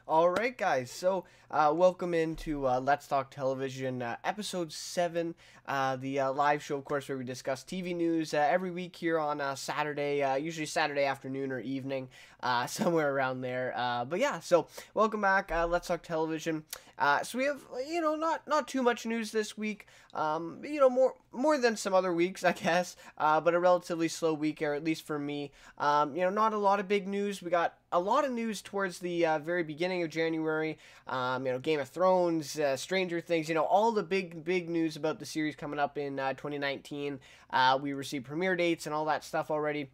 All right, guys. So, welcome into Let's Talk Television, episode 7, the live show, of course, where we discuss TV news every week here on Saturday, usually Saturday afternoon or evening, somewhere around there. But yeah, so welcome back. Let's Talk Television. So we have, not too much news this week. More than some other weeks, I guess. But a relatively slow week, or at least for me. Not a lot of big news. We got a lot of news towards the very beginning of January. Game of Thrones, Stranger Things, all the big news about the series coming up in 2019. We received premiere dates and all that stuff already.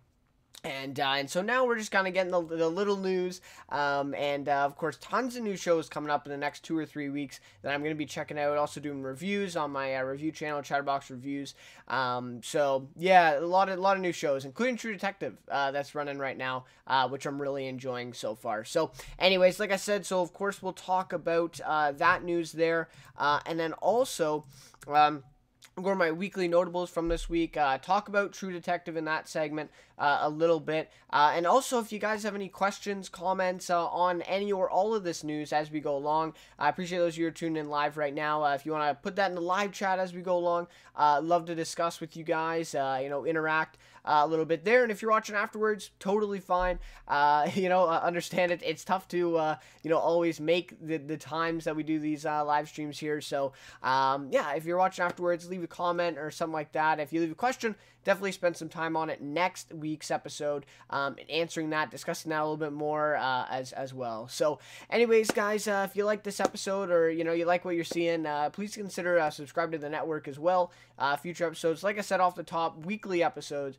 And so now we're just kind of getting the little news, and of course tons of new shows coming up in the next 2 or 3 weeks that I'm going to be checking out. Also doing reviews on my review channel, Chatterbox Reviews. So yeah, a lot of new shows, including True Detective, that's running right now, which I'm really enjoying so far. So anyways, like I said, so of course we'll talk about that news there, and then also I'm going to my weekly notables from this week, talk about True Detective in that segment a little bit, and also if you guys have any questions, comments on any or all of this news as we go along, I appreciate those of you who are tuning in live right now. If you want to put that in the live chat as we go along, love to discuss with you guys, interact a little bit there. And if you're watching afterwards, totally fine. Understand it. It's tough to, always make the times that we do these live streams here. So, if you're watching afterwards, leave a comment or something like that. If you leave a question, definitely spend some time on it next week's episode, and answering that, discussing that a little bit more as well. So anyways, guys, if you like this episode, or you like what you're seeing, please consider subscribe to the network as well. Future episodes, like I said off the top, weekly episodes.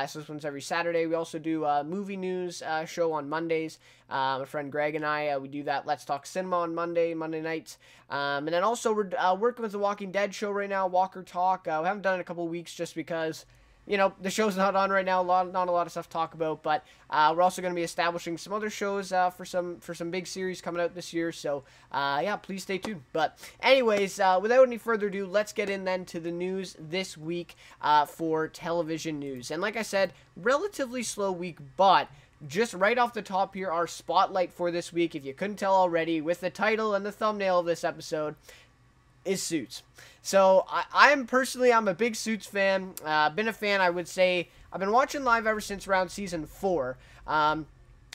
So this one's every Saturday. We also do movie news show on Mondays. My friend Greg and I, we do that Let's Talk Cinema on Monday nights. And then also we're working with the Walking Dead show right now, Walker Talk. We haven't done it in a couple weeks just because the show's not on right now. Not a lot of stuff to talk about, but we're also going to be establishing some other shows for some big series coming out this year. So please stay tuned. But anyways, without any further ado, let's get in then to the news this week for television news. And like I said, relatively slow week, but just right off the top here, our spotlight for this week, if you couldn't tell already, with the title and the thumbnail of this episode, is Suits. So I'm a big Suits fan. Been a fan, I would say. I've been watching live ever since around season 4.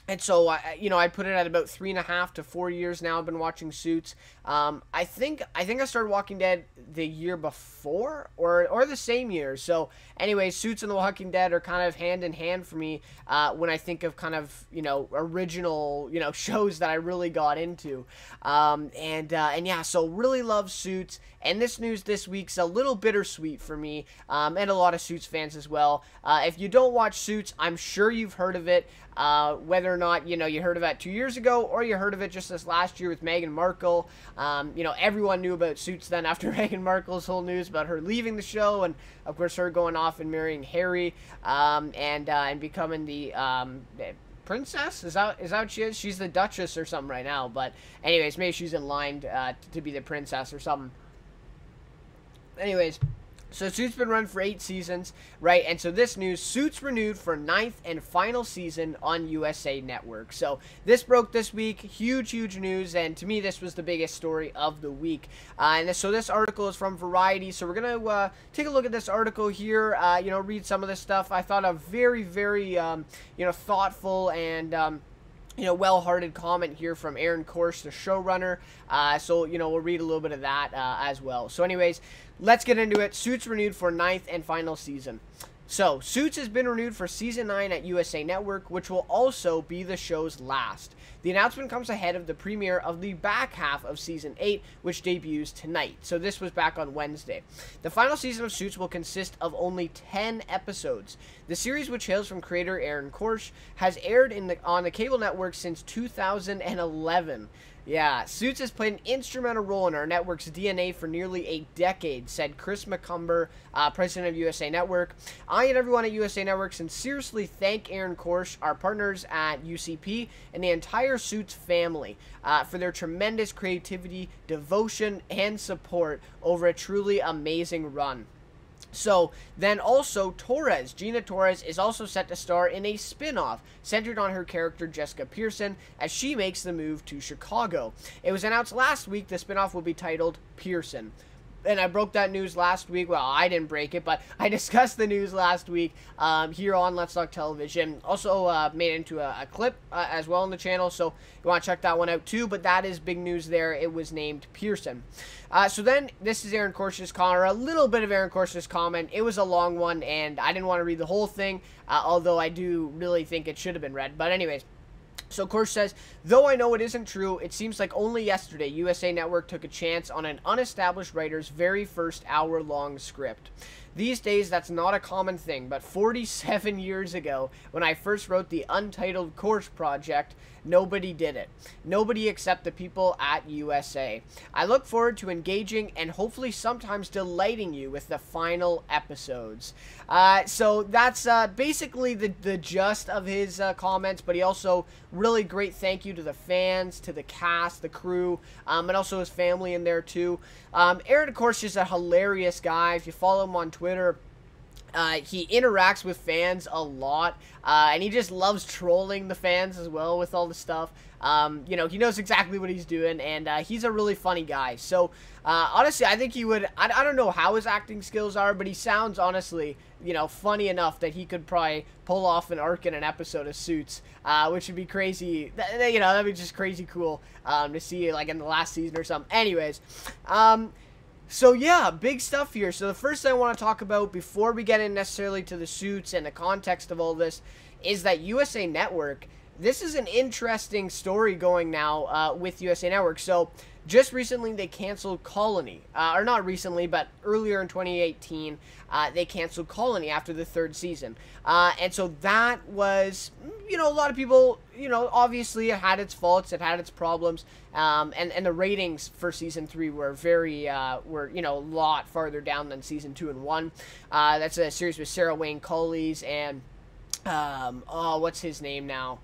And so, I put it at about 3.5 to 4 years now. I've been watching Suits. I think I started Walking Dead the year before or the same year. So anyway, Suits and The Walking Dead are kind of hand in hand for me when I think of kind of, original, shows that I really got into. So really love Suits. And this news this week's a little bittersweet for me, and a lot of Suits fans as well. If you don't watch Suits, I'm sure you've heard of it. Whether or not, you heard of it 2 years ago, or you heard of it just this last year with Meghan Markle. Everyone knew about Suits then after Meghan Markle's whole news about her leaving the show, and of course her going off and marrying Harry, and becoming the princess. Is that what she is? She's the Duchess or something right now, but anyways, maybe she's in line to be the princess or something. Anyways, so Suits been run for 8 seasons, right? And so this news, Suits renewed for 9th and final season on USA Network. So this broke this week, huge news, and to me this was the biggest story of the week. So this article is from Variety, so we're going to take a look at this article here, read some of this stuff. I thought a very, very, thoughtful and well-hearted comment here from Aaron Korsh, the showrunner. So we'll read a little bit of that as well. So anyways, let's get into it. Suits renewed for 9th and final season. So, Suits has been renewed for Season 9 at USA Network, which will also be the show's last. The announcement comes ahead of the premiere of the back half of Season 8, which debuts tonight. So this was back on Wednesday. The final season of Suits will consist of only 10 episodes. The series, which hails from creator Aaron Korsh, has aired on the cable network since 2011. Yeah, Suits has played an instrumental role in our network's DNA for nearly a decade, said Chris McCumber, president of USA Network. I and everyone at USA Network sincerely thank Aaron Korsh, our partners at UCP, and the entire Suits family for their tremendous creativity, devotion, and support over a truly amazing run. So then also Gina Torres is also set to star in a spin-off centered on her character Jessica Pearson as she makes the move to Chicago. It was announced last week the spin-off will be titled Pearson. And I broke that news last week. Well, I didn't break it, but I discussed the news last week here on Let's Talk Television. Also made it into a clip as well on the channel, so you want to check that one out too. But that is big news there. It was named Pearson. So then, this is Aaron Korsh's comment, or a little bit of Aaron Korsh's comment. It was a long one, and I didn't want to read the whole thing, although I do really think it should have been read. But anyways. So Korsh says, though I know it isn't true, it seems like only yesterday USA Network took a chance on an unestablished writer's very first hour-long script. These days, that's not a common thing, but 47 years ago, when I first wrote the Untitled Korsh Project, nobody did it. Nobody except the people at USA. I look forward to engaging and hopefully sometimes delighting you with the final episodes. So that's basically the gist of his comments, but he also really great thank you to the fans, to the cast, the crew, and also his family in there too. Aaron, of course, is a hilarious guy. If you follow him on Twitter, he interacts with fans a lot, and he just loves trolling the fans as well with all the stuff. You know, he knows exactly what he's doing, and he's a really funny guy. So, honestly, I think he would, I don't know how his acting skills are, but he sounds, honestly, you know, funny enough that he could probably pull off an arc in an episode of Suits, which would be crazy. You know, that'd be just crazy cool to see, like, in the last season or something. Anyways, so yeah, big stuff here. So the first thing I want to talk about before we get in necessarily to the Suits and the context of all this is that USA Network, this is an interesting story going now with USA Network. So just recently they canceled Colony, or not recently, but earlier in 2018, they canceled Colony after the 3rd season. And so that was, you know, a lot of people, you know, obviously it had its faults, it had its problems, and the ratings for season 3 were very, you know, a lot farther down than season 2 and 1. That's a series with Sarah Wayne Collies and, oh, what's his name now?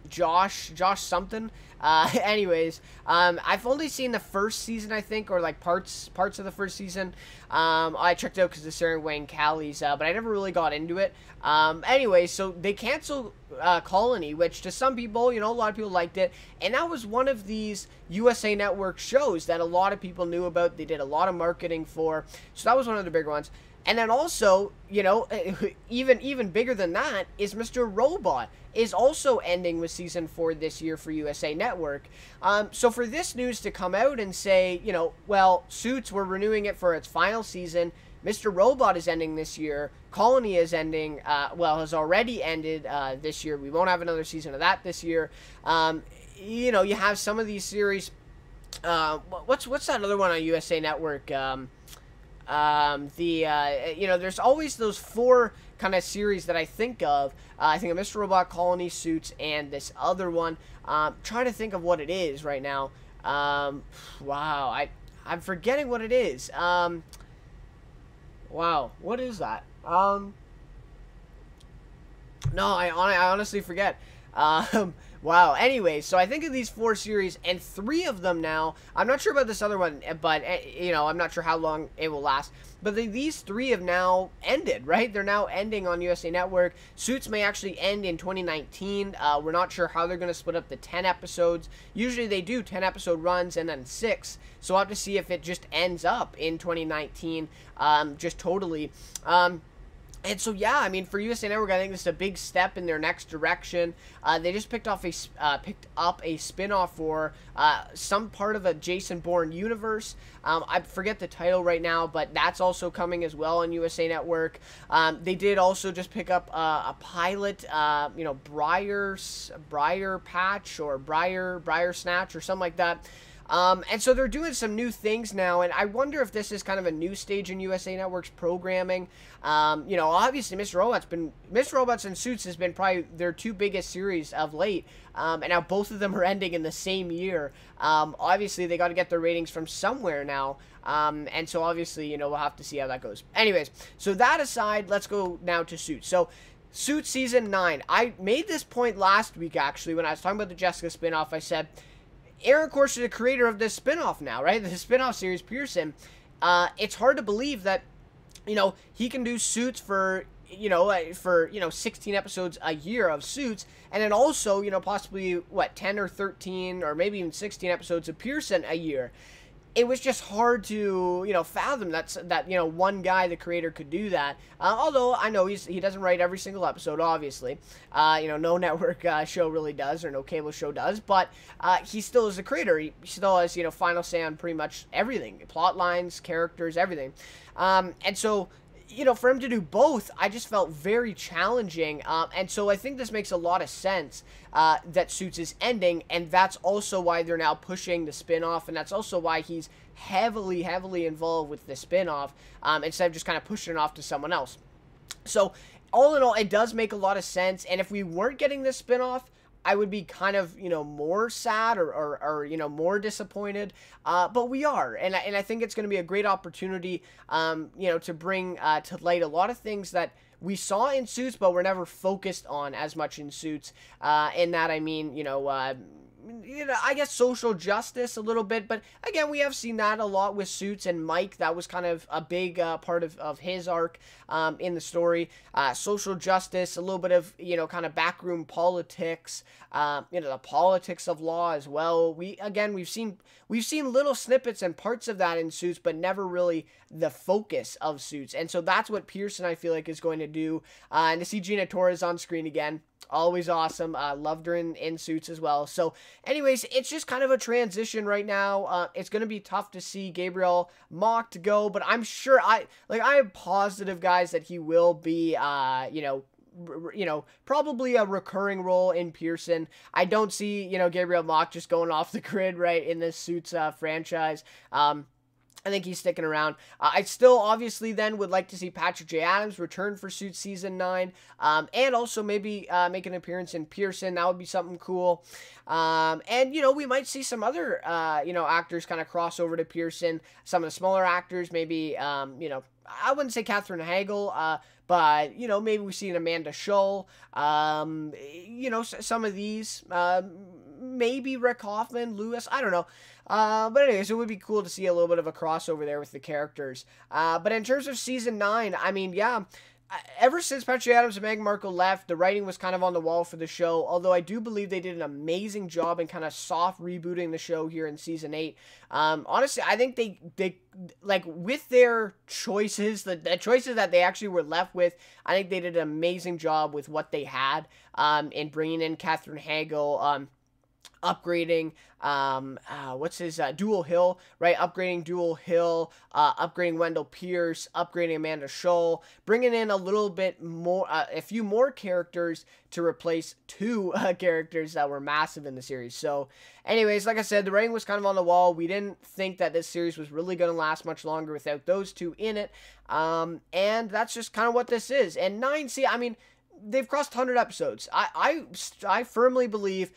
Josh something. Anyways, I've only seen the first season, I think, or like parts of the first season. I checked out because of Sarah Wayne Callies, but I never really got into it. Anyway, so they canceled Colony, which to some people, you know, a lot of people liked it, and that was one of these USA Network shows that a lot of people knew about. They did a lot of marketing for, so that was one of the bigger ones. And then also, you know, even bigger than that is Mr. Robot is also ending with season 4 this year for USA Network. So for this news to come out and say, you know, well, Suits, we're renewing it for its final season. Mr. Robot is ending this year. Colony is ending, well, has already ended this year. We won't have another season of that this year. You know, you have some of these series. What's that other one on USA Network? You know, there's always those 4 kind of series that I think of. I think of Mr. Robot, Colony, Suits, and this other one. Trying to think of what it is right now. Wow, I'm forgetting what it is. Wow, what is that? No, I honestly forget. Wow. Anyway, so I think of these 4 series, and 3 of them now, I'm not sure about this other one, but, you know, I'm not sure how long it will last, but these 3 have now ended, right? They're now ending on USA Network. Suits may actually end in 2019. We're not sure how they're going to split up the 10 episodes. Usually they do 10 episode runs and then 6, so we'll have to see if it just ends up in 2019, just totally. And so, yeah, I mean, for USA Network, I think this is a big step in their next direction. They just picked up a spin-off for some part of a Jason Bourne universe. I forget the title right now, but that's also coming as well on USA Network. They did also just pick up a pilot, you know, Briar Patch or Briar Snatch or something like that. And so they're doing some new things now, and I wonder if this is kind of a new stage in USA Network's programming. You know, obviously Mr. Robots and Suits has been probably their 2 biggest series of late, and now both of them are ending in the same year. Obviously they got to get their ratings from somewhere now, and so obviously, you know, we'll have to see how that goes. Anyways, so that aside, let's go now to Suits. So, Suits Season 9. I made this point last week, actually, when I was talking about the Jessica spinoff. I said, Aaron Korsh is the creator of this spinoff now, right? The spinoff series, Pearson. It's hard to believe that he can do Suits for 16 episodes a year of Suits, and then also possibly 10 or 13 or maybe even 16 episodes of Pearson a year. It was just hard to fathom that one guy, the creator, could do that. Although I know he doesn't write every single episode, obviously. No network show really does, or no cable show does. But he still is a creator. He still has final say on pretty much everything, plot lines, characters, everything. And so, for him to do both, I just felt very challenging. And so I think this makes a lot of sense that Suits is ending, and that's also why they're now pushing the spinoff, and that's also why he's heavily, heavily involved with the spinoff, instead of just kind of pushing it off to someone else. So all in all, it does make a lot of sense, and if we weren't getting this spinoff, I would be kind of, more sad or more disappointed. But we are. And I think it's going to be a great opportunity, to bring to light a lot of things that we saw in Suits, but were never focused on as much in Suits. In that, I mean, I guess social justice a little bit, but again, we have seen that a lot with Suits and Mike. That was kind of a big part of his arc in the story. Social justice, a little bit of kind of backroom politics, the politics of law as well. We've seen little snippets and parts of that in Suits, but never really the focus of Suits. And so that's what Pearson, I feel like, is going to do. And to see Gina Torres on screen again, always awesome. Loved her in Suits as well. So anyways, it's just kind of a transition right now. It's going to be tough to see Gabriel Mock go, but I'm sure I am positive, guys, that he will be, probably a recurring role in Pearson. I don't see, Gabriel Mock just going off the grid, right, in this Suits franchise. I think he's sticking around. I still, obviously, then would like to see Patrick J. Adams return for Suits Season 9, and also maybe make an appearance in Pearson. That would be something cool. And, we might see some other, actors kind of cross over to Pearson. Some of the smaller actors, maybe, I wouldn't say Katherine Hagel, but, maybe we see an Amanda Schull, some of these, maybe Rick Hoffman, Lewis, I don't know. But anyways, it would be cool to see a little bit of a crossover there with the characters. But in terms of Season 9, I mean, yeah, ever since Patrick Adams and Meghan Markle left, the writing was kind of on the wall for the show, although I do believe they did an amazing job in kind of soft rebooting the show here in Season 8. Honestly, I think they like, with their choices, the choices that they actually were left with, I think they did an amazing job with what they had, in bringing in Katherine Hagel, upgrading, Dual Hill, right? Upgrading Dual Hill, upgrading Wendell Pierce, upgrading Amanda Schull, bringing in a little bit more, a few more characters to replace two characters that were massive in the series. So anyways, like I said, the writing was kind of on the wall. We didn't think that this series was really going to last much longer without those two in it. And that's just kind of what this is. And 9, see, I mean, they've crossed 100 episodes. I firmly believe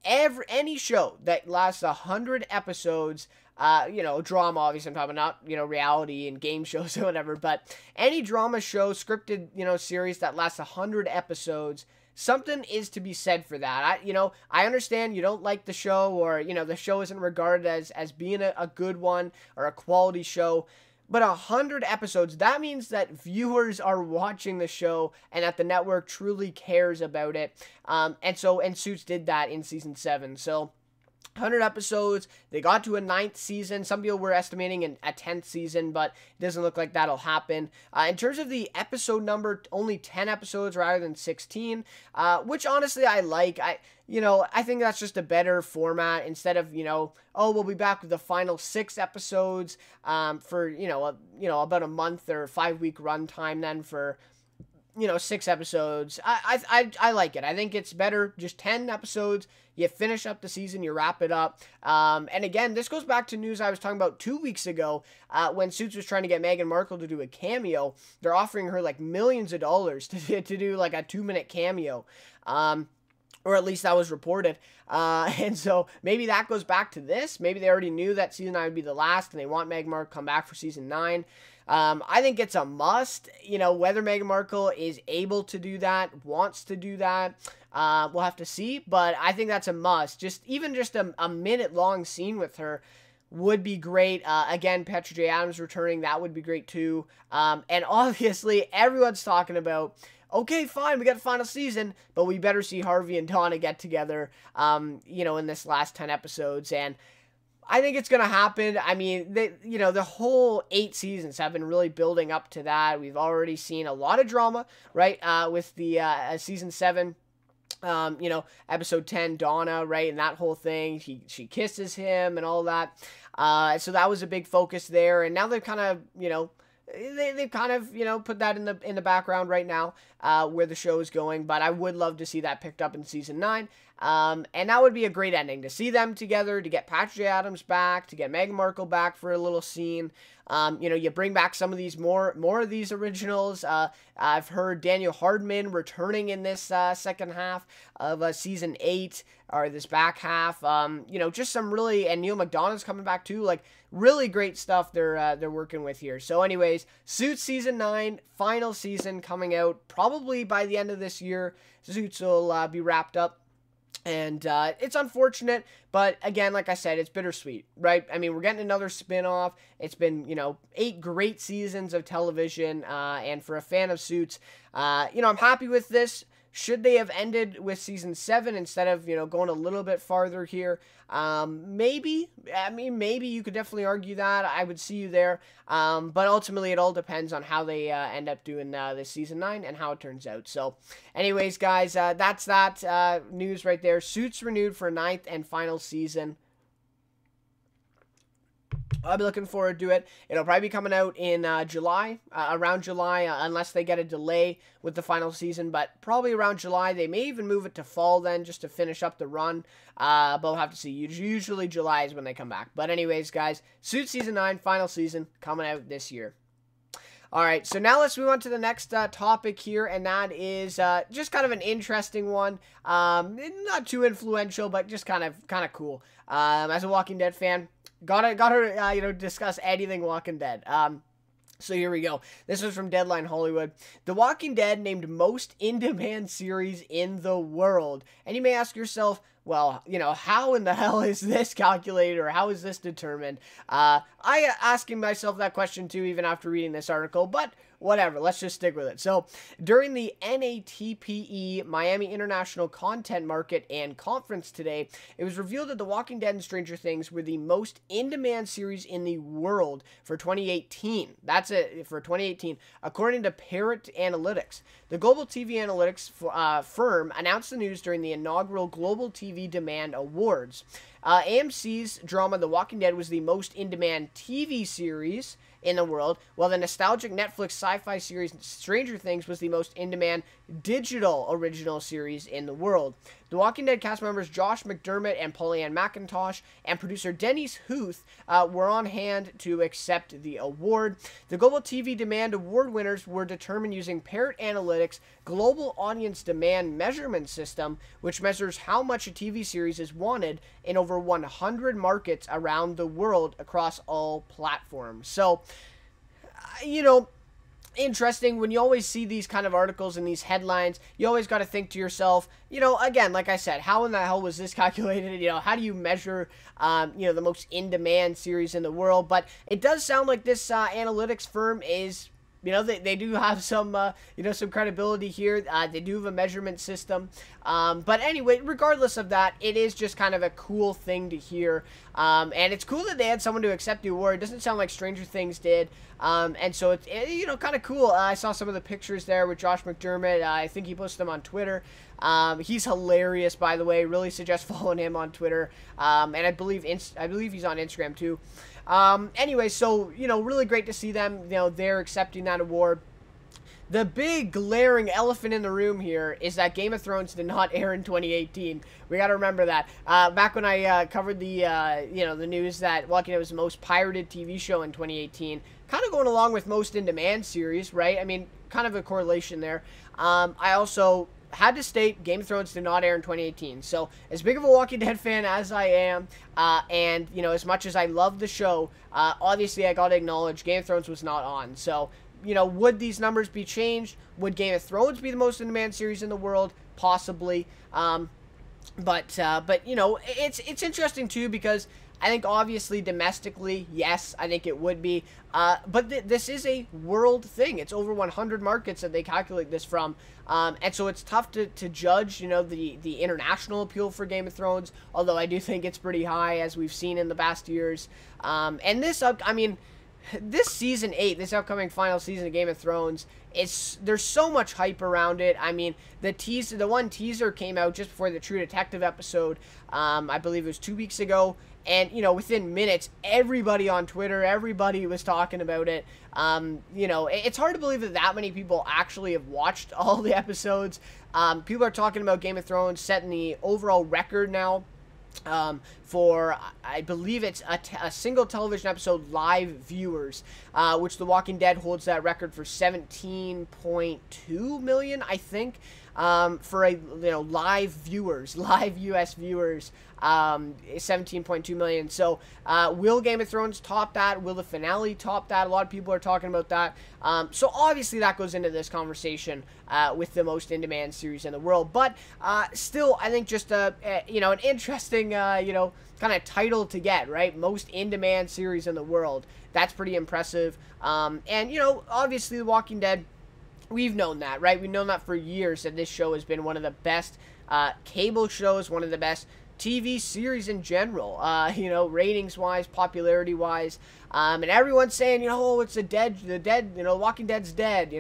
any show that lasts 100 episodes, drama, obviously I'm talking about, not, reality and game shows or whatever, but any drama show, scripted, series that lasts 100 episodes, something is to be said for that. I understand you don't like the show, or, the show isn't regarded as being a good one or a quality show, but 100 episodes, that means that viewers are watching the show and that the network truly cares about it. And Suits did that in Season 7. So 100 episodes, they got to a 9th season. Some people were estimating a 10th season, but it doesn't look like that'll happen. In terms of the episode number, only 10 episodes rather than 16, which honestly I like. I think that's just a better format, instead of, we'll be back with the final 6 episodes for, about a month or 5-week runtime then for, 6 episodes. I like it. I think it's better, just 10 episodes. You finish up the season, you wrap it up. And again, this goes back to news I was talking about 2 weeks ago, when Suits was trying to get Meghan Markle to do a cameo. They're offering her like millions of dollars to do like a 2-minute cameo. Or at least that was reported. And so maybe that goes back to this. Maybe they already knew that Season 9 would be the last, and they want Meghan Markle to come back for Season 9. I think it's a must. Whether Meghan Markle is able to do that, wants to do that, we'll have to see. But I think that's a must. Even just a minute-long scene with her would be great. Again, Petra J. Adams returning, that would be great too. And obviously, everyone's talking about, okay, fine, we got the final season, but we better see Harvey and Donna get together, in this last 10 episodes. And I think it's going to happen. I mean, the whole 8 seasons have been really building up to that. We've already seen a lot of drama, right, with the season 7. Episode 10, Donna, right, and that whole thing, she kisses him and all that, so that was a big focus there, and now they've kind of, they've kind of, put that in the background right now, where the show is going, but I would love to see that picked up in season 9, and that would be a great ending, to see them together, to get Patrick J. Adams back, to get Meghan Markle back for a little scene. You bring back some of these more of these originals. I've heard Daniel Hardman returning in this second half of season 8, or this back half. Just some really, and Neil McDonough's coming back too. Like, really great stuff they're working with here. So anyways, Suits season 9, final season coming out probably by the end of this year. Suits will be wrapped up. And it's unfortunate, but again, like I said, it's bittersweet, right? I mean, we're getting another spin-off. It's been, 8 great seasons of television, and for a fan of Suits, I'm happy with this. Should they have ended with season 7 instead of, going a little bit farther here? Maybe. I mean, maybe you could definitely argue that. I would see you there. But ultimately, it all depends on how they end up doing this season 9 and how it turns out. So, anyways, guys, that's that news right there. Suits renewed for 9th and final season. I'll be looking forward to it. It'll probably be coming out in July, around July, unless they get a delay with the final season, but probably around July. They may even move it to fall then, just to finish up the run, but we'll have to see. Usually July is when they come back. But anyways, guys, Suits Season 9, final season, coming out this year. Alright, so now let's move on to the next topic here, and that is just kind of an interesting one. Not too influential, but just kind of cool. As a Walking Dead fan, gotta discuss anything Walking Dead. So here we go. This was from Deadline Hollywood. The Walking Dead named most in-demand series in the world. And you may ask yourself, well, how in the hell is this calculated, or how is this determined? I asking myself that question too, even after reading this article, but whatever, let's just stick with it. So, during the NATPE Miami International Content Market and Conference today, it was revealed that The Walking Dead and Stranger Things were the most in-demand series in the world for 2018. That's it, for 2018, according to Parrot Analytics. The global TV analytics firm announced the news during the inaugural Global TV Demand Awards. AMC's drama The Walking Dead was the most in-demand TV series in the world, while the nostalgic Netflix sci-fi series Stranger Things was the most in-demand digital original series in the world. The Walking Dead cast members Josh McDermott and Pollyann McIntosh and producer Denise Huth were on hand to accept the award. The Global TV Demand Award winners were determined using Parrot Analytics' Global Audience Demand Measurement System, which measures how much a TV series is wanted in over 100 markets around the world across all platforms. So, interesting when you always see these kind of articles and these headlines. You always got to think to yourself, again, like I said, how in the hell was this calculated? How do you measure the most in-demand series in the world? But it does sound like this analytics firm is, they do have some some credibility here. They do have a measurement system, but anyway, regardless of that, it is just kind of a cool thing to hear, and it's cool that they had someone to accept the award. It doesn't sound like Stranger Things did, and so it's kind of cool. I saw some of the pictures there with Josh McDermott. I think he posted them on Twitter. He's hilarious, by the way. Really suggest following him on Twitter, and I believe he's on Instagram too. Anyway, so, really great to see them, they're accepting that award. The big glaring elephant in the room here is that Game of Thrones did not air in 2018. We got to remember that. Back when I covered the, the news that Walking Dead was the most pirated TV show in 2018, kind of going along with most in-demand series, right? I mean, kind of a correlation there. I also had to state Game of Thrones did not air in 2018. So, as big of a Walking Dead fan as I am, and, as much as I love the show, obviously I got to acknowledge Game of Thrones was not on. So, would these numbers be changed? Would Game of Thrones be the most in-demand series in the world? Possibly. But it's interesting too, because I think obviously domestically, yes, I think it would be. But this is a world thing. It's over 100 markets that they calculate this from. And so it's tough to judge, the international appeal for Game of Thrones, although I do think it's pretty high, as we've seen in the past years. And this season 8, this upcoming final season of Game of Thrones, there's so much hype around it. I mean, the one teaser came out just before the True Detective episode. I believe it was 2 weeks ago. And, within minutes, everybody on Twitter, everybody was talking about it. It's hard to believe that many people actually have watched all the episodes. People are talking about Game of Thrones setting the overall record now for, I believe it's a single television episode live viewers, which The Walking Dead holds that record for 17.2 million, I think, for live US viewers, 17.2 million. So will Game of Thrones top that? Will the finale top that? A lot of people are talking about that. So obviously that goes into this conversation with the most in-demand series in the world. But still, I think just an interesting kind of title to get, right? Most in-demand series in the world. That's pretty impressive. And obviously The Walking Dead, we've known that, right? We've known that for years, that this show has been one of the best cable shows, one of the best TV series in general, ratings-wise, popularity-wise, and everyone's saying, it's the dead, Walking Dead's dead,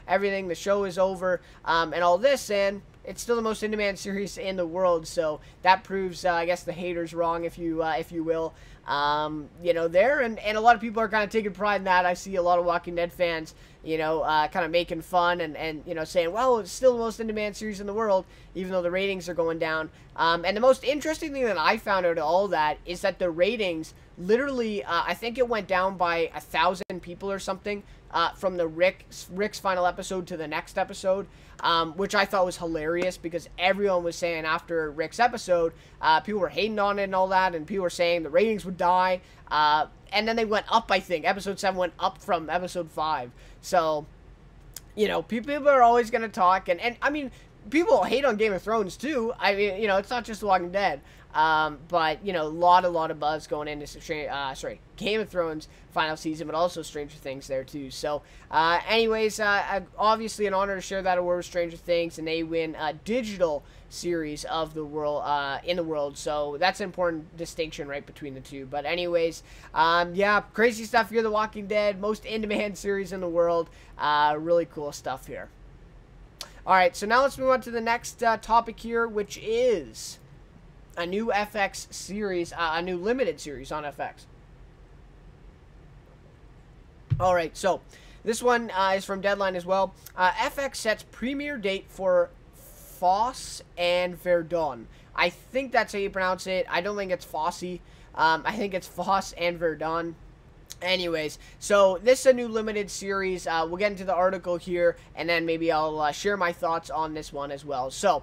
everything, the show is over, and all this, and it's still the most in-demand series in the world, so that proves, I guess, the haters wrong, if you will, there, and a lot of people are kind of taking pride in that. I see a lot of Walking Dead fans, kind of making fun and saying, well, it's still the most in-demand series in the world, even though the ratings are going down. And the most interesting thing that I found out of all that is that the ratings literally, I think it went down by 1,000 people or something, from the Rick's final episode to the next episode, which I thought was hilarious, because everyone was saying after Rick's episode, people were hating on it and all that, and people were saying the ratings would die, and then they went up. I think episode 7 went up from episode 5, so people are always going to talk, and I mean, people hate on Game of Thrones too. I mean, it's not just The Walking Dead. But, a lot of buzz going into, Game of Thrones final season, but also Stranger Things there too. So, anyways, obviously an honor to share that award with Stranger Things, and they win a digital series of the world, in the world. So that's an important distinction, right, between the two. But anyways, yeah, crazy stuff here. The Walking Dead, most in-demand series in the world. Really cool stuff here. All right, so now let's move on to the next topic here, which is a new FX series, a new limited series on FX. All right, so this one is from Deadline as well. FX sets premiere date for Fosse and Verdon. I think that's how you pronounce it. I don't think it's Fosse. I think it's Fosse and Verdon. Anyways, so this is a new limited series. We'll get into the article here, and then maybe I'll share my thoughts on this one as well. So,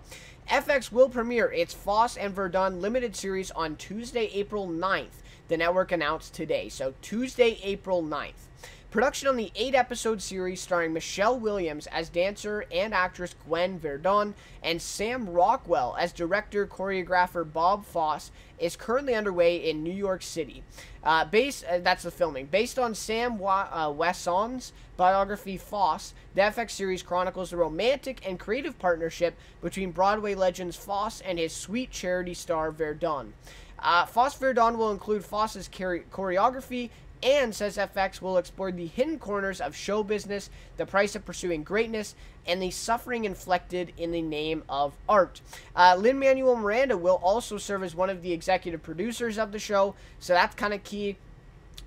FX will premiere its Fosse and Verdon limited series on Tuesday, April 9th. The network announced today. So, Tuesday, April 9th. Production on the 8-episode series starring Michelle Williams as dancer and actress Gwen Verdon and Sam Rockwell as director-choreographer Bob Fosse is currently underway in New York City. That's the filming. Based on Sam Wesson's biography Fosse, the FX series chronicles the romantic and creative partnership between Broadway legends Fosse and his sweet charity star Verdon. Fosse Verdon will include Fosse's choreography, and says FX will explore the hidden corners of show business, the price of pursuing greatness, and the suffering inflicted in the name of art. Lin-Manuel Miranda will also serve as one of the executive producers of the show, so that's kind of key.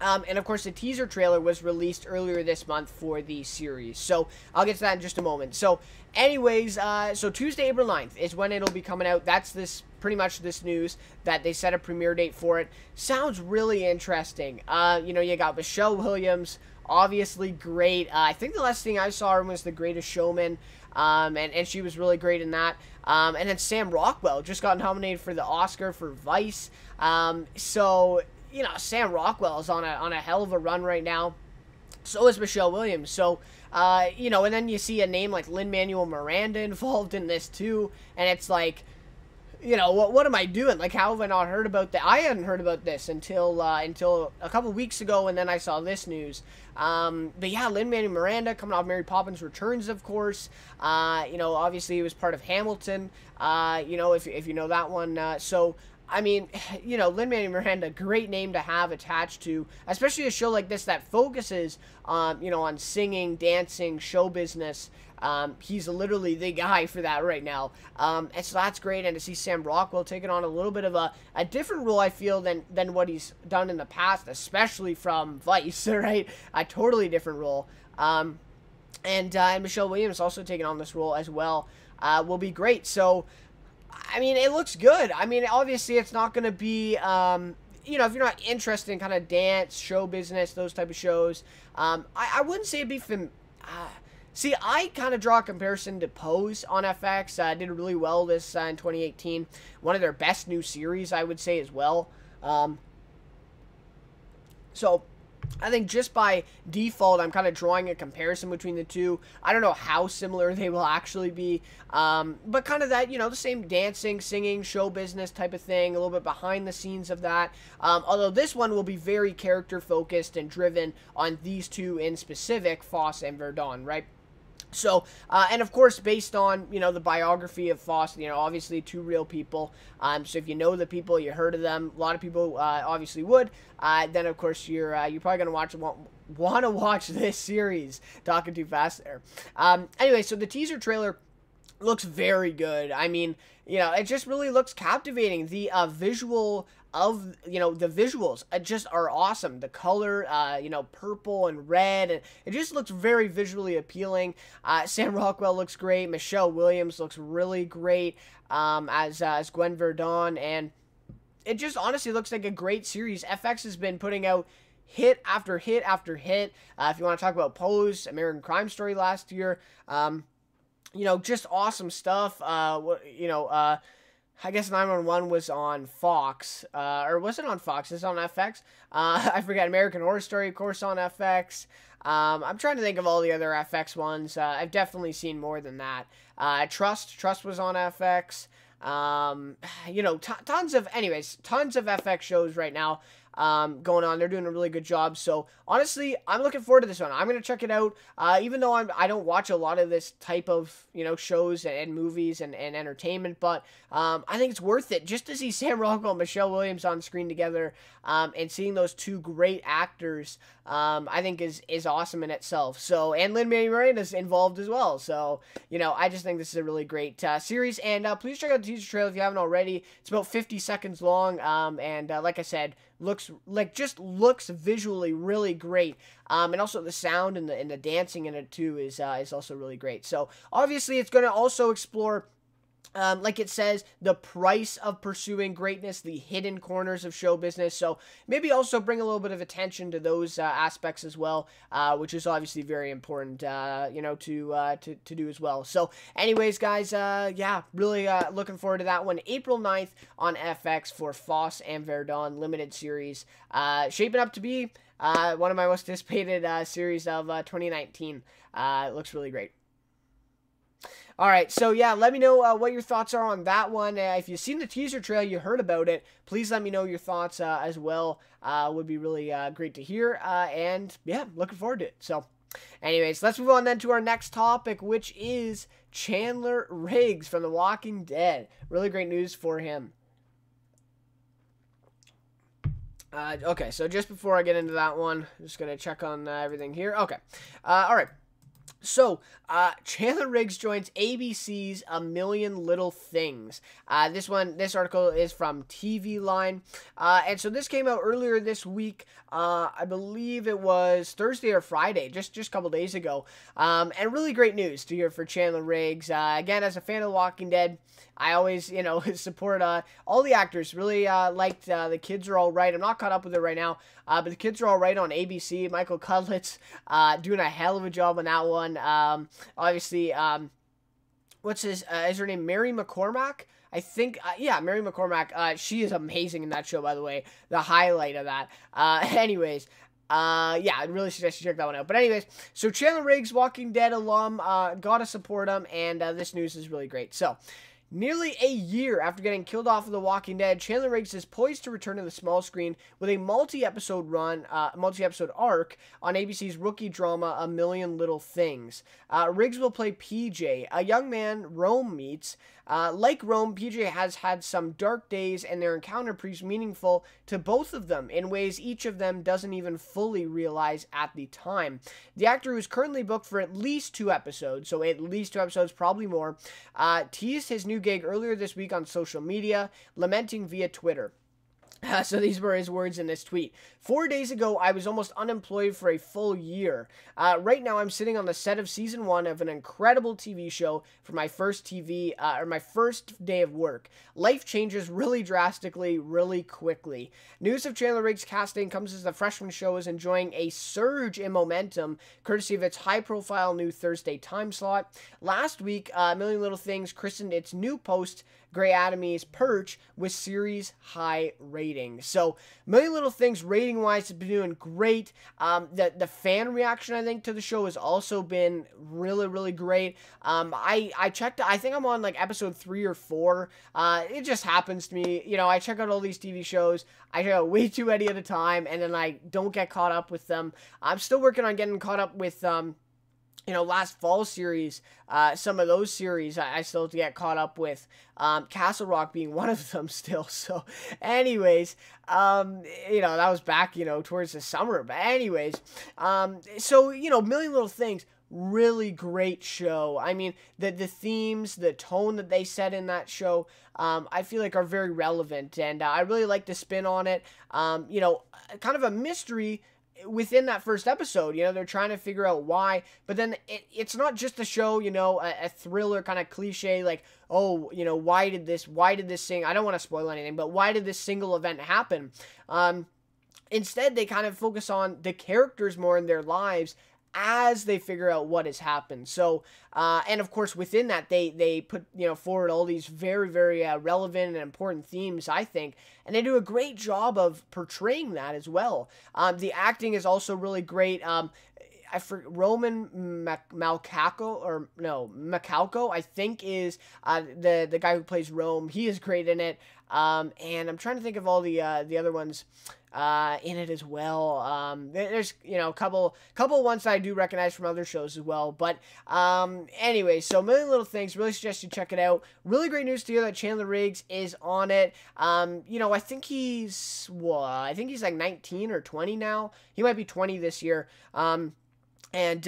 And of course, the teaser trailer was released earlier this month for the series. So I'll get to that in just a moment. So anyways, so Tuesday, April 9th is when it'll be coming out. That's pretty much this news that they set a premiere date for it. Sounds really interesting. You got Michelle Williams, obviously great. I think the last thing I saw her was The Greatest Showman. And she was really great in that. And then Sam Rockwell just got nominated for the Oscar for Vice. So Sam Rockwell is on a hell of a run right now. So is Michelle Williams. So, and then you see a name like Lin-Manuel Miranda involved in this too. And it's like, what am I doing? Like, how have I not heard about that? I hadn't heard about this until a couple weeks ago, and then I saw this news. But yeah, Lin-Manuel Miranda coming off Mary Poppins Returns, of course. Obviously he was part of Hamilton. If you know that one. So I mean, Lin-Manuel Miranda, great name to have attached to, especially a show like this that focuses on singing, dancing, show business. He's literally the guy for that right now. And so that's great. And to see Sam Rockwell taking on a little bit of a different role, I feel, than what he's done in the past, especially from Vice, right? A totally different role. And Michelle Williams also taking on this role as well, will be great. So, I mean, it looks good. I mean, obviously it's not going to be, if you're not interested in kind of dance, show business, those type of shows, I wouldn't say it'd be see, I kind of draw a comparison to Pose on FX. Did really well this in 2018. One of their best new series, I would say, as well. So I think just by default, I'm kind of drawing a comparison between the two. I don't know how similar they will actually be, but kind of that, the same dancing, singing, show business type of thing, a little bit behind the scenes of that. Although this one will be very character focused and driven on these two in specific, Fosse and Verdon, right? So, and of course, based on, the biography of Fosse, obviously two real people. So if you know the people, you heard of them, a lot of people obviously would. Then, of course, you're probably going to want to watch this series. Talking too fast there. Anyway, so the teaser trailer looks very good. I mean, it just really looks captivating. The visual of, the visuals just are awesome. The color, purple and red, and it just looks very visually appealing. Sam Rockwell looks great. Michelle Williams looks really great as Gwen Verdon, and it just honestly looks like a great series. FX has been putting out hit after hit after hit. If you want to talk about Pose, American Crime Story last year, just awesome stuff. I guess 911 was on Fox, or was it on Fox? Is it on FX? I forget. American Horror Story, of course, on FX. I'm trying to think of all the other FX ones. I've definitely seen more than that. Trust was on FX. Tons of FX shows right now going on. They're doing a really good job. So honestly, I'm looking forward to this one. I'm going to check it out. Even though I don't watch a lot of this type of, shows and movies and entertainment, but I think it's worth it just to see Sam Rockwell and Michelle Williams on screen together, and seeing those two great actors, I think is awesome in itself. So, and Lin-Manuel Miranda's involved as well. So, I just think this is a really great series, and please check out the teaser trailer if you haven't already. It's about 50 seconds long, and like I said, looks visually really great, and also the sound and the dancing in it too is also really great. So obviously it's going to also explore, like it says, the price of pursuing greatness, the hidden corners of show business. So maybe also bring a little bit of attention to those aspects as well, which is obviously very important, to do as well. So anyways, guys, yeah, really looking forward to that one. April 9th on FX for Fosse and Verdon limited series, shaping up to be one of my most anticipated series of 2019. It looks really great. All right, so yeah, let me know what your thoughts are on that one. If you've seen the teaser trailer, you heard about it, please let me know your thoughts as well. Would be really great to hear, and yeah, looking forward to it. So anyways, let's move on then to our next topic, which is Chandler Riggs from The Walking Dead. Really great news for him. Okay, so just before I get into that one, I'm just going to check on everything here. Okay, all right. So, Chandler Riggs joins ABC's A Million Little Things. This article is from TV Line. And so this came out earlier this week. I believe it was Thursday or Friday, just a couple days ago. And really great news to hear for Chandler Riggs. Again, as a fan of The Walking Dead, I always, support all the actors. Really liked The Kids Are All Right. I'm not caught up with it right now, but The Kids Are All Right on ABC. Michael Cudlitz doing a hell of a job on that one. Obviously, what's is her name? Mary McCormack? I think, yeah, Mary McCormack. She is amazing in that show, by the way. The highlight of that. Anyways, yeah, I really suggest you check that one out. But anyways, so Chandler Riggs, Walking Dead alum, gotta support him, and this news is really great. So, Nearly a year after getting killed off of The Walking Dead, Chandler Riggs is poised to return to the small screen with a multi-episode arc on ABC's rookie drama A Million Little Things. Riggs will play PJ, a young man Rome meets. Like Rome, PJ has had some dark days, and their encounter proves meaningful to both of them in ways each of them doesn't even fully realize at the time. The actor, who's currently booked for at least 2 episodes, so at least 2 episodes, probably more, teased his new gig earlier this week on social media, lamenting via Twitter. So these were his words in this tweet. 4 days ago, I was almost unemployed for a full year. Right now, I'm sitting on the set of season 1 of an incredible TV show for my first my first day of work. Life changes really drastically, really quickly. News of Chandler Riggs' casting comes as the freshman show is enjoying a surge in momentum, courtesy of its high-profile new Thursday time slot. Last week, A Million Little Things christened its new post Grey Anatomy's Perch with series high ratings. So, Million Little Things rating-wise has been doing great. The fan reaction, I think, to the show has also been really, really great. I checked, I think I'm on like episode 3 or 4. It just happens to me. You know, I check out all these TV shows. I check out way too many at a time, and then I don't get caught up with them. I'm still working on getting caught up with last fall series, some of those series I still have to get caught up with, Castle Rock being one of them still. So anyways, that was back, towards the summer. But anyways, Million Little Things, really great show. I mean, the themes, the tone that they set in that show, I feel like are very relevant. And I really like the spin on it. Kind of a mystery within that first episode. They're trying to figure out why, but then it's not just a show, a thriller kind of cliche, like, oh, why did this thing, I don't want to spoil anything, but why did this single event happen? Instead, they kind of focus on the characters more in their lives as they figure out what has happened. So, and of course, within that, they put, forward all these very, very relevant and important themes, I think, and they do a great job of portraying that as well. The acting is also really great. Roman Macalco, I think, is the guy who plays Rome. He is great in it. And I'm trying to think of all the other ones in it as well. There's a couple ones that I do recognize from other shows as well. But anyway, so Million Little Things, really suggest you check it out. Really great news to hear that Chandler Riggs is on it. I think he's like 19 or 20 now. He might be 20 this year. And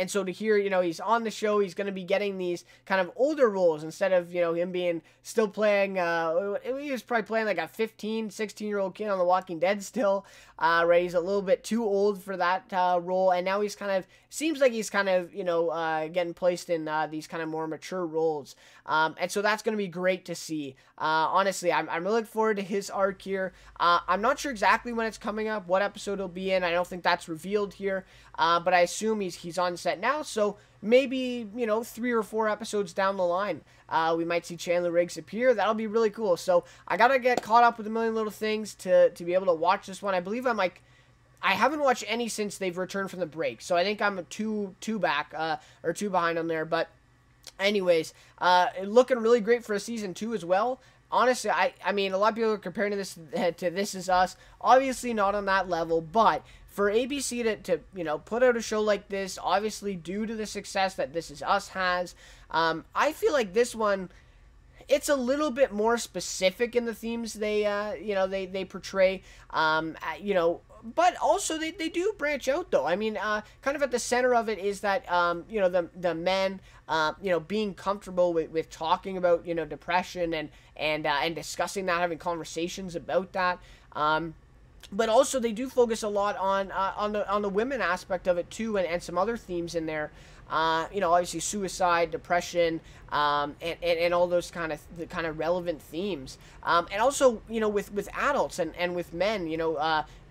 so to hear, he's on the show, he's going to be getting these kind of older roles instead of, him being still playing, he was probably playing like a 15, 16-year-old kid on The Walking Dead still, right? He's a little bit too old for that role, and now seems like he's kind of, getting placed in these kind of more mature roles. And so that's going to be great to see. Honestly, I'm really looking forward to his arc here. I'm not sure exactly when it's coming up, what episode he'll be in. I don't think that's revealed here, but I assume he's on set now, so maybe 3 or 4 episodes down the line, we might see Chandler Riggs appear. That'll be really cool. So I gotta get caught up with A Million Little Things to be able to watch this one. I believe I haven't watched any since they've returned from the break, so I think I'm two back or 2 behind on there. But anyways, looking really great for a season 2 as well. Honestly, I mean, a lot of people are comparing this to This Is Us. Obviously not on that level, but for ABC to put out a show like this, obviously due to the success that This Is Us has, I feel like this one, it's a little bit more specific in the themes they portray, but also they do branch out though. I mean, kind of at the center of it is that, the men, being comfortable with talking about, depression and discussing that, having conversations about that. But also they do focus a lot on the women aspect of it too, and some other themes in there. Obviously suicide, depression, and all those kind of relevant themes. And also, with adults and with men,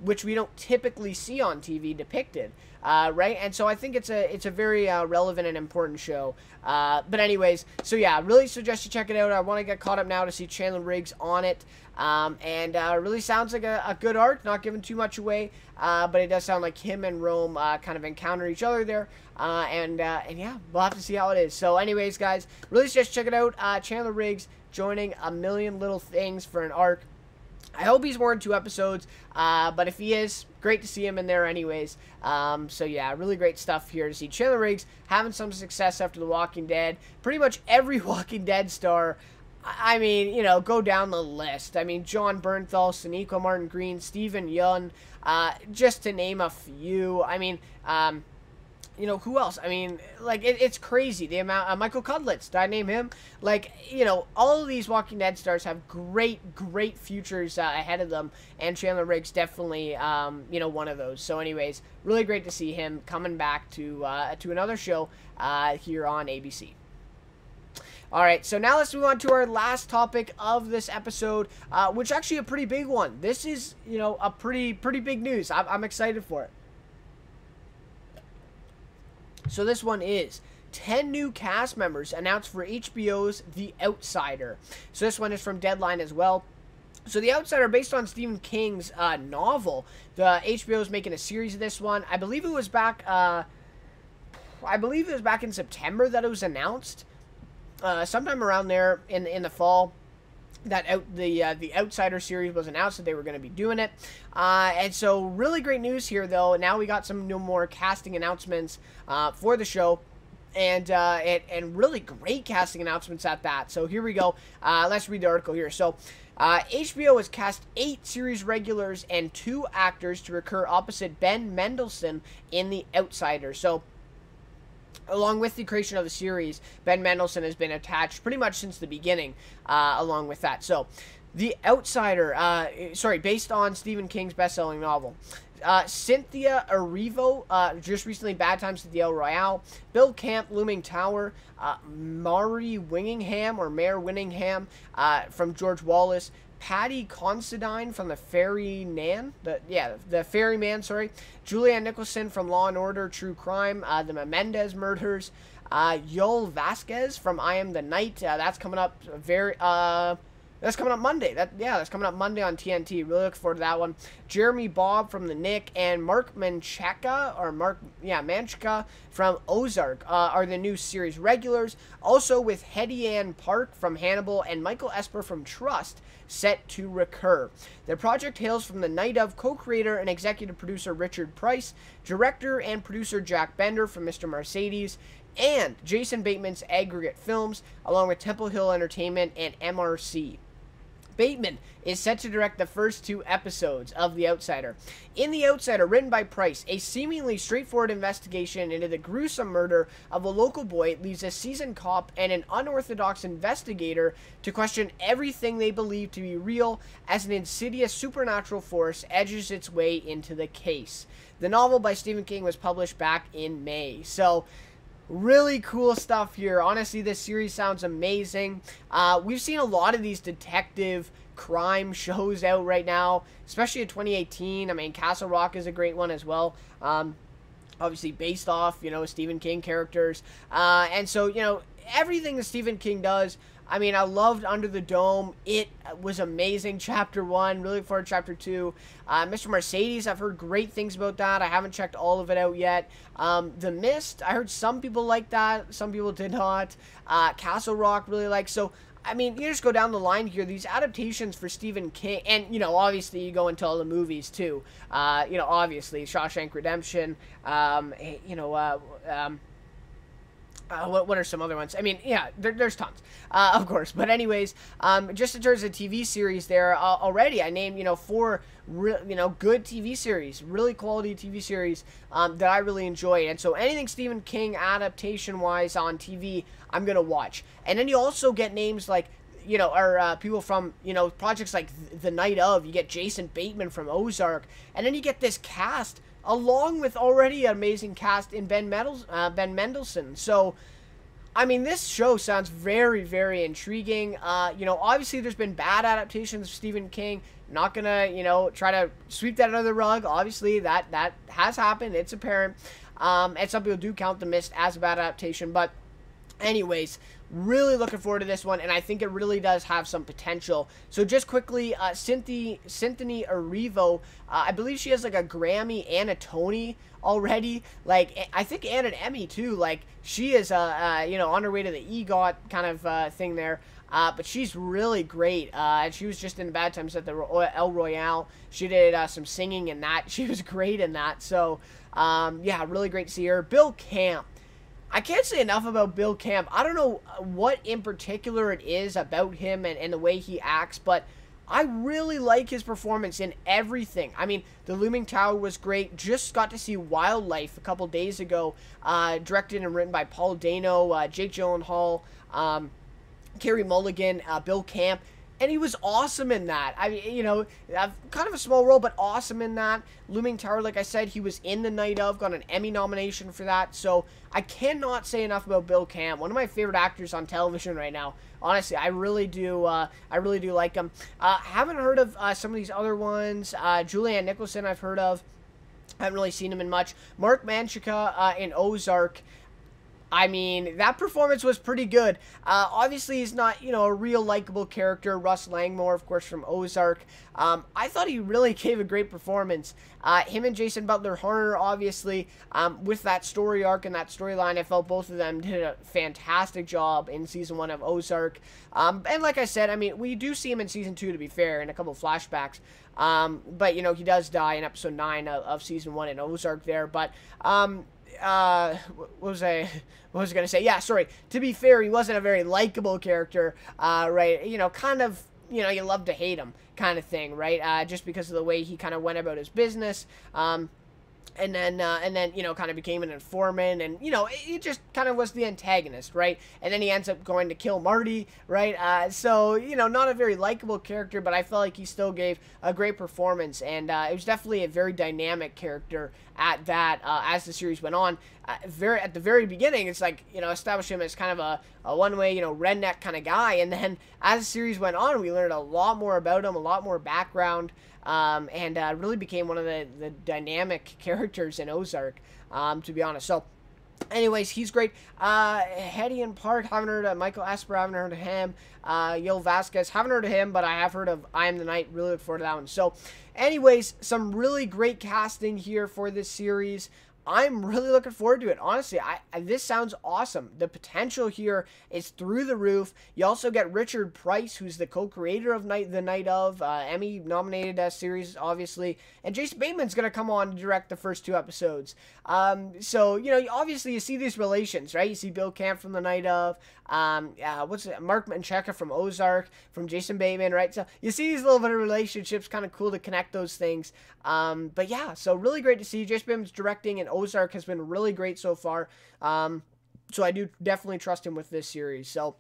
which we don't typically see on TV depicted, right? And so I think it's a very relevant and important show. But anyways, so yeah, really suggest you check it out. I want to get caught up now to see Chandler Riggs on it. And it really sounds like a good arc, not giving too much away, but it does sound like him and Rome kind of encounter each other there, and yeah, we'll have to see how it is. So anyways, guys, really just check it out. Chandler Riggs, joining A Million Little Things for an arc. I hope he's more than 2 episodes, but if he is, great to see him in there anyways. So yeah, really great stuff here to see Chandler Riggs having some success after The Walking Dead. Pretty much every Walking Dead star, I mean, you know, go down the list. I mean, John Bernthal, Sonequa Martin Green, Stephen Yeun, just to name a few. I mean, you know, who else? I mean, like, it's crazy, the amount, Michael Cudlitz, did I name him? Like, you know, all of these Walking Dead stars have great futures ahead of them, and Chandler Riggs definitely, you know, one of those. So anyways, really great to see him coming back to another show here on ABC. Alright, so now let's move on to our last topic of this episode, which actually a pretty big one. This is, you know, a pretty big news. I'm excited for it. So this one is 10 new cast members announced for HBO's The Outsider. So this one is from Deadline as well. So The Outsider, based on Stephen King's novel, the HBO is making a series of this one. I believe it was back in September that it was announced. Sometime around there in the fall, that the Outsider series was announced that they were going to be doing it, and so really great news here. Though now we got some more casting announcements for the show, and really great casting announcements at that. So here we go. Let's read the article here. So HBO has cast 8 series regulars and 2 actors to recur opposite Ben Mendelsohn in The Outsider. So along with the creation of the series, Ben Mendelsohn has been attached pretty much since the beginning, along with that. So, The Outsider, based on Stephen King's best-selling novel. Cynthia Erivo, just recently Bad Times at the El Royale. Bill Camp, Looming Tower. Mary Winningham, from George Wallace. Patty Considine from the Ferryman, sorry. Julianne Nicholson from Law & Order, True Crime, the Menendez Murders. Yoel Vasquez from I Am the Night. That's coming up that's coming up Monday. That's coming up Monday on TNT. Really look forward to that one. Jeremy Bobb from The Nick, and Mark Manchaka from Ozark are the new series regulars. Also with Hetty Ann Park from Hannibal and Michael Esper from Trust set to recur. The project hails from the Night Of co-creator and executive producer Richard Price, director and producer Jack Bender from Mr. Mercedes, and Jason Bateman's Aggregate Films, along with Temple Hill Entertainment and MRC. Bateman is set to direct the first 2 episodes of The Outsider. In The Outsider, written by Price, a seemingly straightforward investigation into the gruesome murder of a local boy leaves a seasoned cop and an unorthodox investigator to question everything they believe to be real as an insidious supernatural force edges its way into the case. The novel by Stephen King was published back in May. So, really cool stuff here. Honestly, this series sounds amazing. We've seen a lot of these detective crime shows out right now, especially in 2018. I mean, Castle Rock is a great one as well. Obviously based off, you know, Stephen King characters. And so, you know, everything that Stephen King does, I mean, I loved Under the Dome. It was amazing. Chapter 1. Really look forward to Chapter 2. Mr. Mercedes, I've heard great things about that. I haven't checked all of it out yet. The Mist, I heard some people like that. Some people did not. Castle Rock, really like. So, I mean, you just go down the line here. These adaptations for Stephen King, and, you know, obviously you go into all the movies, too. You know, obviously, Shawshank Redemption, you know, what are some other ones? I mean, yeah, there's tons, of course. But anyways, just in terms of TV series there, already I named, you know, 4, good TV series, really quality TV series that I really enjoyed. And so anything Stephen King adaptation-wise on TV, I'm going to watch. And then you also get names like, you know, or people from, you know, projects like The Night Of. You get Jason Bateman from Ozark. And then you get this cast along with already an amazing cast in Ben Mendelsohn. So, I mean, this show sounds very, very intriguing. You know, obviously there's been bad adaptations of Stephen King. Not gonna, you know, try to sweep that under the rug. Obviously, that has happened. It's apparent. And some people do count The Mist as a bad adaptation. But anyways, really looking forward to this one, and I think it really does have some potential. So just quickly, Cynthia Erivo, I believe she has like a Grammy and a Tony already. Like, I think and an Emmy too. Like, she is, you know, on her way to the EGOT kind of thing there. but she's really great. And she was just in Bad Times at the El Royale. She did some singing in that. She was great in that. So, yeah, really great to see her. Bill Camp. I can't say enough about Bill Camp. I don't know what in particular it is about him and the way he acts, but I really like his performance in everything. I mean, The Looming Tower was great. Just got to see Wildlife a couple days ago, directed and written by Paul Dano, Jake Gyllenhaal, Carey Mulligan, Bill Camp. And he was awesome in that. I mean, you know, kind of a small role, but awesome in that. Looming Tower, like I said, he was in The Night Of, got an Emmy nomination for that. So I cannot say enough about Bill Camp. One of my favorite actors on television right now. Honestly, I really do like him. Haven't heard of some of these other ones. Julianne Nicholson, I've heard of. Haven't really seen him in much. Mark Manchika in Ozark. I mean, that performance was pretty good. Obviously, he's not, you know, a real likable character. Russ Langmore, of course, from Ozark. I thought he really gave a great performance. Him and Jason Butler Harner, obviously, with that story arc and that storyline, I felt both of them did a fantastic job in Season 1 of Ozark. And like I said, I mean, we do see him in Season 2, to be fair, in a couple of flashbacks. But, you know, he does die in Episode 9 of Season 1 in Ozark there. But, what was I gonna say? Yeah, sorry. To be fair, he wasn't a very likable character, right? You know, kind of, you know, you love to hate him kind of thing, right? Just because of the way he kind of went about his business. And then, you know, kind of became an informant, and, you know, it just kind of was the antagonist, right? And then he ends up going to kill Marty, right? So, you know, not a very likable character, but I felt like he still gave a great performance, and it was definitely a very dynamic character at that, as the series went on. At the very beginning, it's like, you know, establish him as kind of a one-way, you know, redneck kind of guy, and then as the series went on, we learned a lot more about him, a lot more background, and really became one of the dynamic characters in Ozark, to be honest. So, anyways, he's great. Hedian Park, haven't heard of Michael Esper, haven't heard of him. Yo Vasquez, haven't heard of him, but I have heard of I Am the Night, really look forward to that one. So, anyways, some really great casting here for this series. I'm really looking forward to it. Honestly, this sounds awesome. The potential here is through the roof. You also get Richard Price, who's the co-creator of The Night Of, Emmy-nominated series, obviously. And Jason Bateman's going to come on to direct the first 2 episodes. So, you know, obviously you see these relations, right? You see Bill Camp from The Night Of, Mark Mancheka from Ozark, from Jason Bateman, right? So you see these little bit of relationships, kind of cool to connect those things. But yeah, so really great to see. Jason Bateman's directing, and Ozark has been really great so far. So I do definitely trust him with this series. So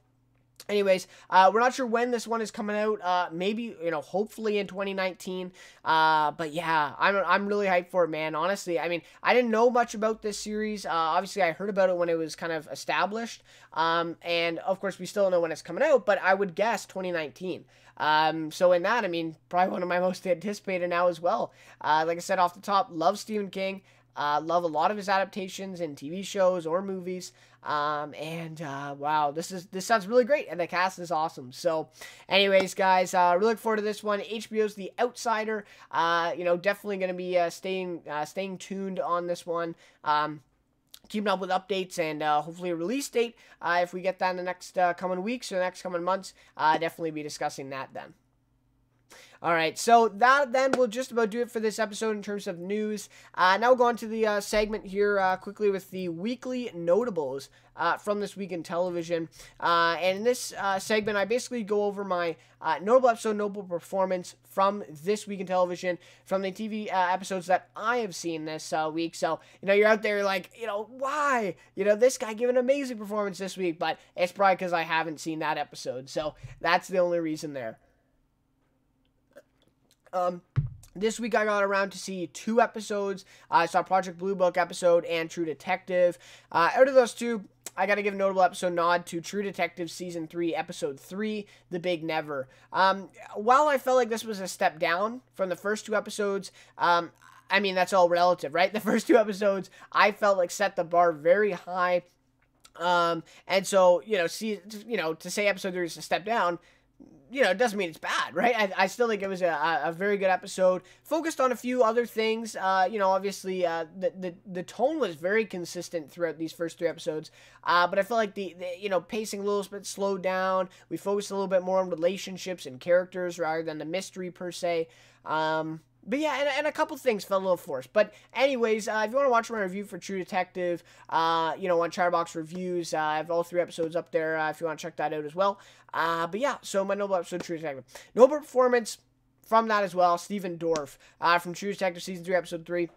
anyways, we're not sure when this one is coming out. Maybe, you know, hopefully in 2019. But yeah, I'm really hyped for it, man. Honestly, I mean, I didn't know much about this series. Obviously, I heard about it when it was kind of established. And of course, we still don't know when it's coming out, but I would guess 2019. So in that, I mean, probably one of my most anticipated now as well. Like I said off the top, love Stephen King. Love a lot of his adaptations in TV shows or movies. Wow, this sounds really great, and the cast is awesome. So, anyways, guys, really look forward to this one. HBO's The Outsider. You know, definitely going to be staying tuned on this one. Keeping up with updates and hopefully a release date. If we get that in the next coming weeks or the next coming months, definitely be discussing that then. Alright, so that then will just about do it for this episode in terms of news. Now we'll go on to the segment here quickly with the weekly notables from this week in television. And in this segment, I basically go over my notable episode, notable performance from this week in television, from the TV episodes that I have seen this week. So, you know, you're out there like, you know, why? You know, this guy gave an amazing performance this week, but it's probably because I haven't seen that episode. So, that's the only reason there. This week I got around to see 2 episodes. I saw Project Blue Book episode and True Detective. Out of those 2, I got to give a notable episode nod to True Detective Season 3, Episode 3, The Big Never. While I felt like this was a step down from the first 2 episodes, I mean, that's all relative, right? The first 2 episodes, I felt like set the bar very high. And so, to say Episode 3 is a step down, it doesn't mean it's bad, right? I still think it was a very good episode. Focused on a few other things. Obviously, the tone was very consistent throughout these first 3 episodes. But I feel like the pacing a little bit slowed down. We focused a little bit more on relationships and characters rather than the mystery per se. But yeah, and a couple things felt a little forced. But anyways, if you want to watch my review for True Detective, on Chatterbox Reviews, I have all 3 episodes up there if you want to check that out as well. But yeah, so my noble episode, True Detective. Noble performance from that as well, Stephen Dorff, from True Detective Season 3, Episode 3.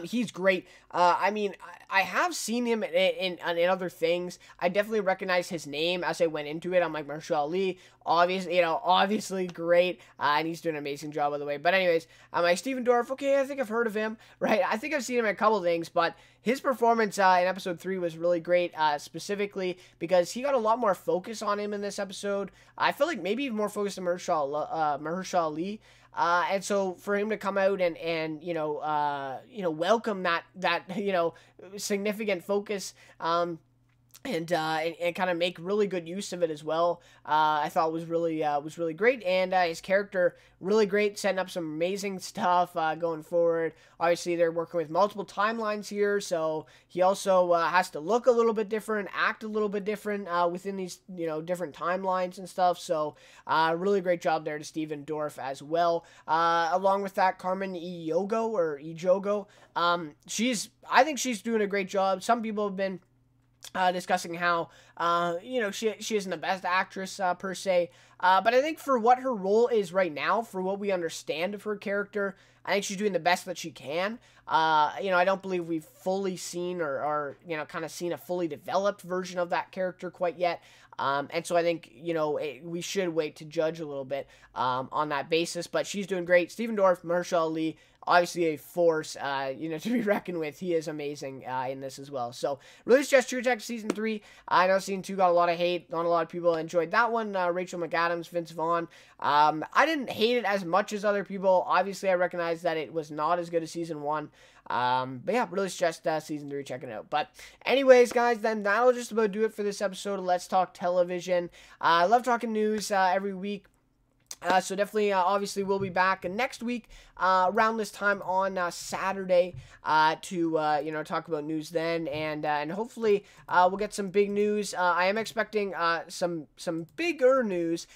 He's great. I have seen him in other things. I definitely recognize his name as I went into it. I'm like, Mahershala Ali, obviously great. And he's doing an amazing job, by the way. But anyways, I'm like, Stephen Dorff, okay, I think I've heard of him, right? I think I've seen him in a couple things, but his performance in episode 3 was really great, specifically because he got a lot more focus on him in this episode. I feel like maybe even more focus on Mahershala Ali. And so for him to come out and welcome that significant focus, and kind of make really good use of it as well. I thought was really great, and his character really great, setting up some amazing stuff going forward. Obviously, they're working with multiple timelines here, so he also has to look a little bit different, act a little bit different within these different timelines and stuff. So really great job there to Stephen Dorff as well. Along with that, Carmen Ejogo, I think she's doing a great job. Some people have been discussing how, she isn't the best actress per se. But I think for what her role is right now, for what we understand of her character, I think she's doing the best that she can. I don't believe we've fully seen or kind of seen a fully developed version of that character quite yet. And so I think, we should wait to judge a little bit on that basis. But she's doing great. Stephen Dorff, Mahershala Ali, obviously a force, to be reckoned with. He is amazing in this as well. So, released just True Detective Season 3. I know Season 2 got a lot of hate. Not a lot of people enjoyed that one. Rachel McAdams, Vince Vaughn. I didn't hate it as much as other people. Obviously, I recognize that it was not as good as Season 1. But yeah, released just Season 3. Checking it out. But anyways, guys, then that'll just about do it for this episode of Let's Talk Television. I love talking news every week. So definitely, obviously, we'll be back next week around this time on Saturday to talk about news then, and hopefully we'll get some big news. I am expecting some bigger news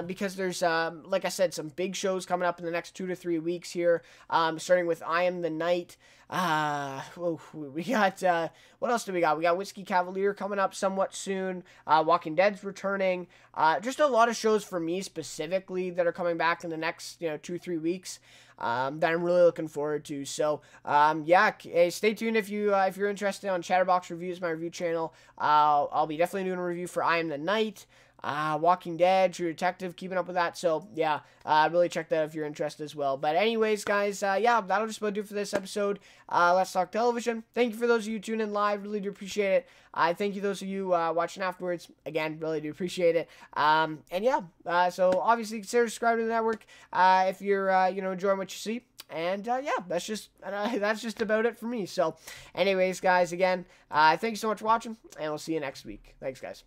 because there's like I said, some big shows coming up in the next 2 to 3 weeks here. Starting with I Am the Night. We got what else do we got? We got Whiskey Cavalier coming up somewhat soon. Walking Dead's returning. Just a lot of shows for me specifically that are coming back in the next 2-3 weeks that I'm really looking forward to. So hey, stay tuned if you're interested on Chatterbox Reviews, my review channel. I'll be definitely doing a review for I Am the Night. Walking Dead, True Detective, keeping up with that. So, yeah, really check that out if you're interested as well. But anyways, guys, that'll just about do it for this episode. Let's Talk Television. Thank you for those of you tuning in live. Really do appreciate it. Thank you those of you watching afterwards. Again, really do appreciate it. So obviously consider subscribing to the network if you're, enjoying what you see. And, that's just about it for me. So, anyways, guys, again, thank you so much for watching, and we'll see you next week. Thanks, guys.